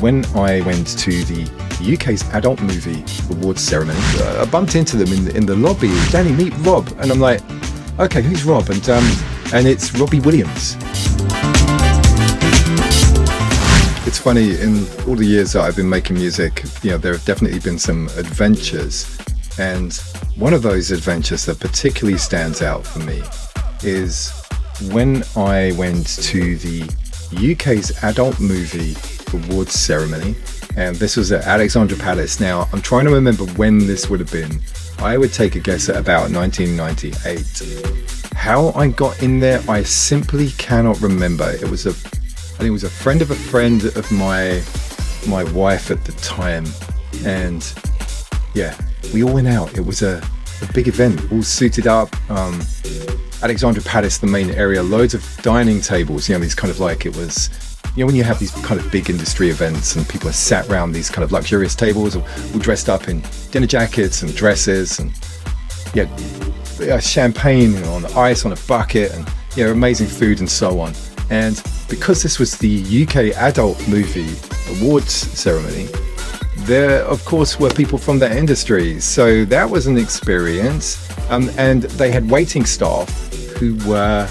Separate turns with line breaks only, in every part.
when I went to the UK's Adult Movie Awards ceremony, I bumped into them in the lobby. Danny, meet Rob. And I'm like, okay, who's Rob? And it's Robbie Williams. It's funny, in all the years that I've been making music, there have definitely been some adventures. And one of those adventures that particularly stands out for me is when I went to the UK's Adult Movie Awards ceremony, and this was at Alexandra Palace. Now, I'm trying to remember when this would have been. I would take a guess at about 1998. How I got in there, I simply cannot remember. I think it was a friend of my wife at the time, and yeah, we all went out. It was a big event, all suited up. Alexandra Palace, the main area, loads of dining tables, these kind of like, it was, when you have these kind of big industry events and people are sat around these kind of luxurious tables, all dressed up in dinner jackets and dresses, and champagne on ice on a bucket, and amazing food and so on. And because this was the UK Adult Movie Awards ceremony, there of course were people from that industry, so that was an experience. And they had waiting staff who were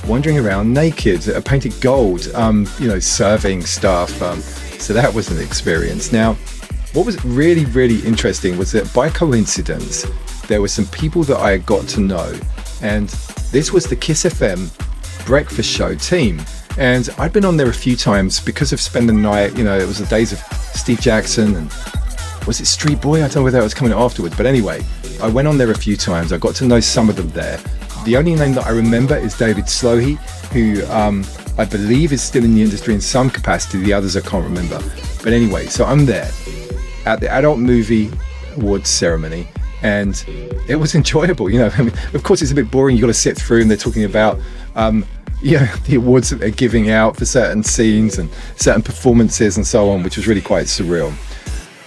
wandering around naked, painted gold, serving stuff. So that was an experience. Now, what was really, really interesting was that by coincidence, there were some people that I had got to know, and this was the Kiss FM breakfast show team. And I'd been on there a few times because of Spend the Night. It was the days of Steve Jackson, and was it Street Boy? I don't know whether that was coming afterwards, but anyway, I went on there a few times. I got to know some of them there. The only name that I remember is David Slowey, who I believe is still in the industry in some capacity. The others I can't remember. But anyway, so I'm there at the Adult Movie Awards ceremony, and it was enjoyable. Of course it's a bit boring. You got to sit through, and they're talking about the awards that they're giving out for certain scenes and certain performances and so on, which was really quite surreal.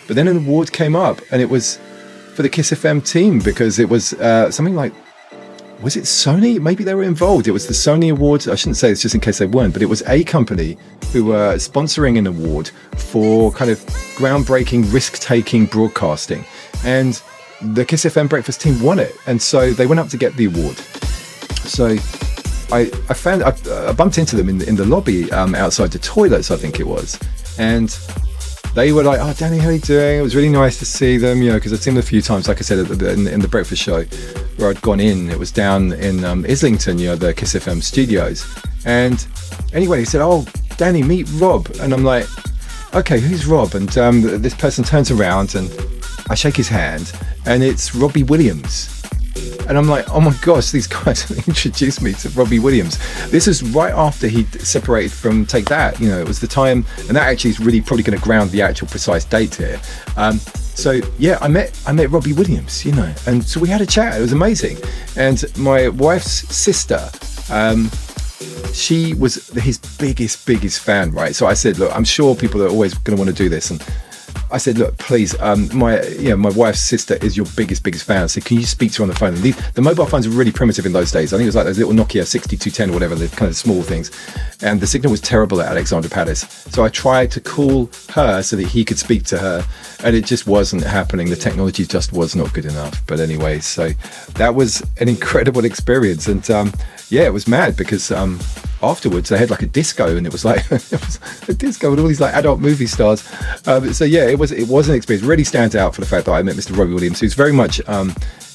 But then an award came up, and it was for the Kiss FM team, because it was something like, was it Sony? Maybe they were involved. It was the Sony Awards. I shouldn't say this just in case they weren't, but it was a company who were sponsoring an award for kind of groundbreaking, risk-taking broadcasting. And the Kiss FM breakfast team won it. And so they went up to get the award. So I bumped into them in the lobby outside the toilets, I think it was. And they were like, "Oh, Danny, how are you doing?" It was really nice to see them, because I'd seen them a few times, like I said, in the breakfast show where I'd gone in. It was down in Islington, the Kiss FM studios. And anyway, he said, "Oh, Danny, meet Rob." And I'm like, okay, who's Rob? And this person turns around, and I shake his hand, and it's Robbie Williams. And I'm like, oh my gosh, these guys introduced me to Robbie Williams. This is right after he separated from Take That. It was the time, and that actually is really probably going to ground the actual precise date here. So yeah, I met Robbie Williams, and so we had a chat. It was amazing. And my wife's sister, she was his biggest fan, right? So I said, look, I'm sure people are always going to want to do this, and I said, look, please, my wife's sister is your biggest fan. So can you speak to her on the phone? And the mobile phones were really primitive in those days. I think it was like those little Nokia 6210 or whatever, the kind of small things. And the signal was terrible at Alexandra Palace. So I tried to call her so that he could speak to her, and it just wasn't happening. The technology just was not good enough. But anyway, so that was an incredible experience. And it was mad because afterwards they had like a disco, and it was like it was a disco with all these like adult movie stars. So yeah, it was an experience. Really stands out for the fact that I met Mr. Robbie Williams, who's very much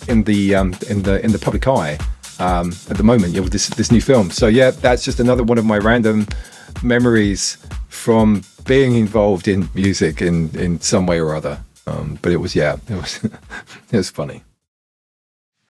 in the public eye at the moment, with this new film. So yeah, that's just another one of my random memories from being involved in music in some way or other. But it was it was funny.